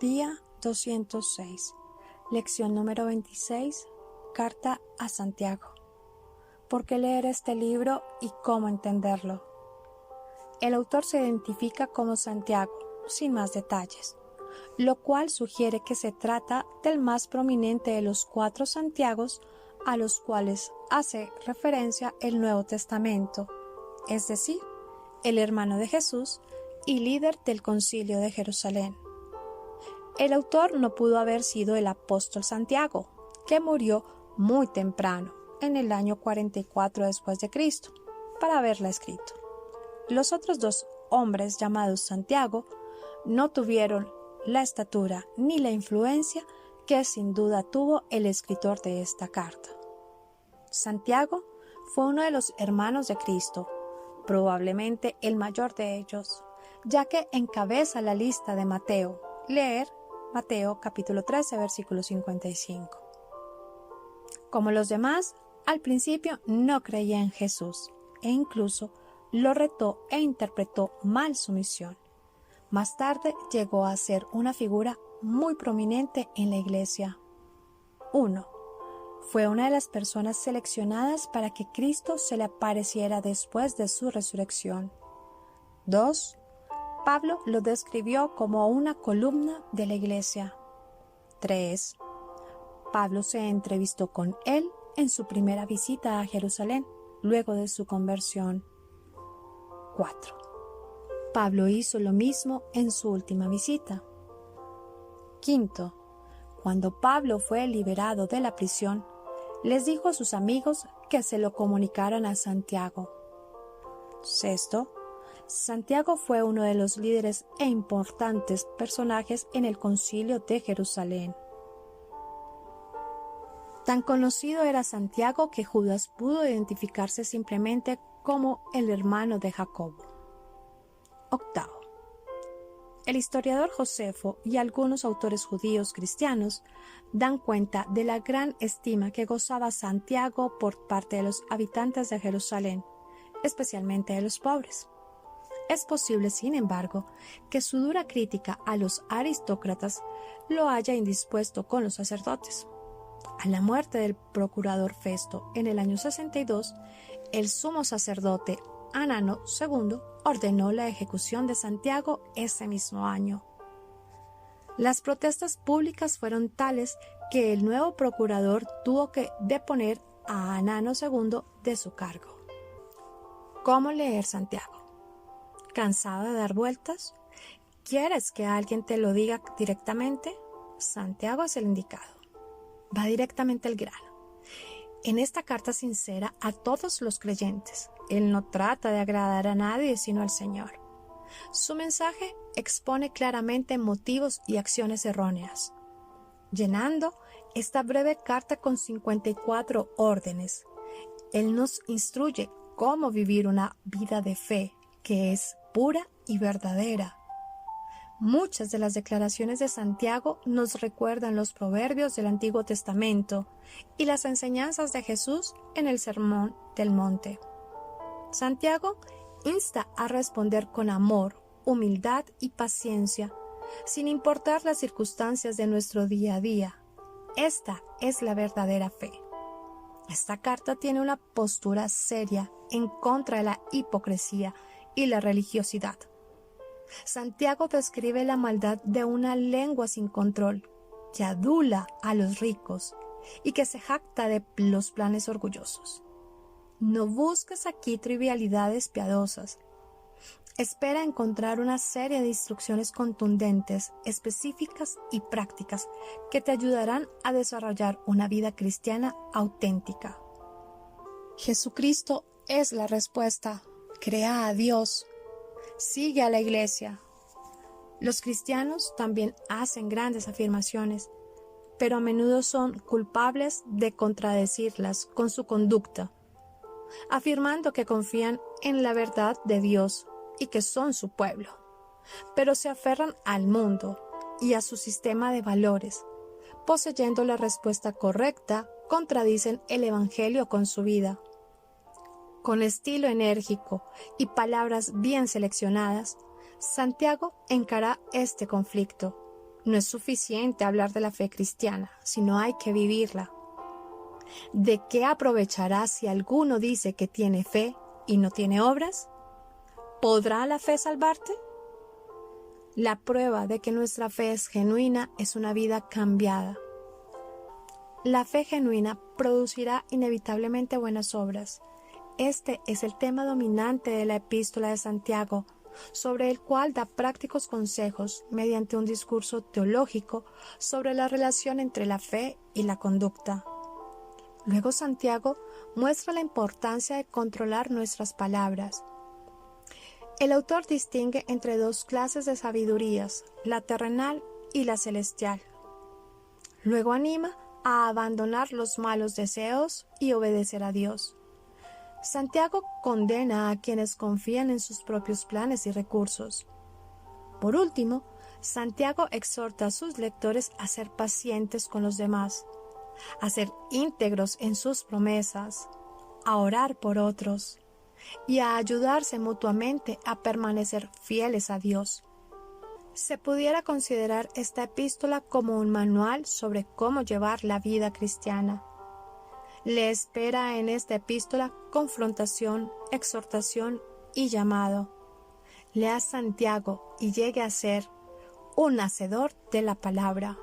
Día 206. Lección número 26. Carta a Santiago. ¿Por qué leer este libro y cómo entenderlo? El autor se identifica como Santiago, sin más detalles, lo cual sugiere que se trata del más prominente de los 4 Santiagos a los cuales hace referencia el Nuevo Testamento, es decir, el hermano de Jesús y líder del Concilio de Jerusalén. El autor no pudo haber sido el apóstol Santiago, que murió muy temprano, en el año 44 después de Cristo, para haberla escrito. Los otros 2 hombres llamados Santiago no tuvieron la estatura ni la influencia que sin duda tuvo el escritor de esta carta. Santiago fue uno de los hermanos de Cristo, probablemente el mayor de ellos, ya que encabeza la lista de Mateo. Leer Mateo capítulo 13, versículo 55. Como los demás, al principio no creía en Jesús e incluso lo retó e interpretó mal su misión. Más tarde llegó a ser una figura muy prominente en la iglesia. 1. Fue una de las personas seleccionadas para que Cristo se le apareciera después de su resurrección. 2. Pablo lo describió como una columna de la iglesia. 3. Pablo se entrevistó con él en su primera visita a Jerusalén, luego de su conversión. 4. Pablo hizo lo mismo en su última visita. 5. Cuando Pablo fue liberado de la prisión, les dijo a sus amigos que se lo comunicaran a Santiago. 6. Santiago fue uno de los líderes e importantes personajes en el Concilio de Jerusalén. Tan conocido era Santiago que Judas pudo identificarse simplemente como el hermano de Jacobo. 8. El historiador Josefo y algunos autores judíos cristianos dan cuenta de la gran estima que gozaba Santiago por parte de los habitantes de Jerusalén, especialmente de los pobres. Es posible, sin embargo, que su dura crítica a los aristócratas lo haya indispuesto con los sacerdotes. A la muerte del procurador Festo en el año 62, el sumo sacerdote Anano II ordenó la ejecución de Santiago ese mismo año. Las protestas públicas fueron tales que el nuevo procurador tuvo que deponer a Anano II de su cargo. ¿Cómo leer Santiago? ¿Cansado de dar vueltas? ¿Quieres que alguien te lo diga directamente? Santiago es el indicado. Va directamente al grano. En esta carta sincera a todos los creyentes, él no trata de agradar a nadie sino al Señor. Su mensaje expone claramente motivos y acciones erróneas. Llenando esta breve carta con 54 órdenes, él nos instruye cómo vivir una vida de fe que es pura y verdadera. Muchas de las declaraciones de Santiago nos recuerdan los proverbios del Antiguo Testamento y las enseñanzas de Jesús en el Sermón del Monte. Santiago insta a responder con amor, humildad y paciencia, sin importar las circunstancias de nuestro día a día. Esta es la verdadera fe. Esta carta tiene una postura seria en contra de la hipocresía y la religiosidad. Santiago describe la maldad de una lengua sin control, que adula a los ricos y que se jacta de los planes orgullosos. No busques aquí trivialidades piadosas. Espera encontrar una serie de instrucciones contundentes, específicas y prácticas que te ayudarán a desarrollar una vida cristiana auténtica. Jesucristo es la respuesta. Crea a Dios. Sigue a la iglesia. Los cristianos también hacen grandes afirmaciones, pero a menudo son culpables de contradecirlas con su conducta, afirmando que confían en la verdad de Dios y que son su pueblo, pero se aferran al mundo y a su sistema de valores. Poseyendo la respuesta correcta, contradicen el Evangelio con su vida. Con estilo enérgico y palabras bien seleccionadas, Santiago encara este conflicto. No es suficiente hablar de la fe cristiana, sino hay que vivirla. ¿De qué aprovechará si alguno dice que tiene fe y no tiene obras? ¿Podrá la fe salvarte? La prueba de que nuestra fe es genuina es una vida cambiada. La fe genuina producirá inevitablemente buenas obras. Este es el tema dominante de la Epístola de Santiago, sobre el cual da prácticos consejos mediante un discurso teológico sobre la relación entre la fe y la conducta. Luego Santiago muestra la importancia de controlar nuestras palabras. El autor distingue entre dos clases de sabidurías, la terrenal y la celestial. Luego anima a abandonar los malos deseos y obedecer a Dios. Santiago condena a quienes confían en sus propios planes y recursos. Por último, Santiago exhorta a sus lectores a ser pacientes con los demás, a ser íntegros en sus promesas, a orar por otros y a ayudarse mutuamente a permanecer fieles a Dios. Se pudiera considerar esta epístola como un manual sobre cómo llevar la vida cristiana. Le espera en esta epístola confrontación, exhortación y llamado. Lea Santiago y llegue a ser un hacedor de la palabra.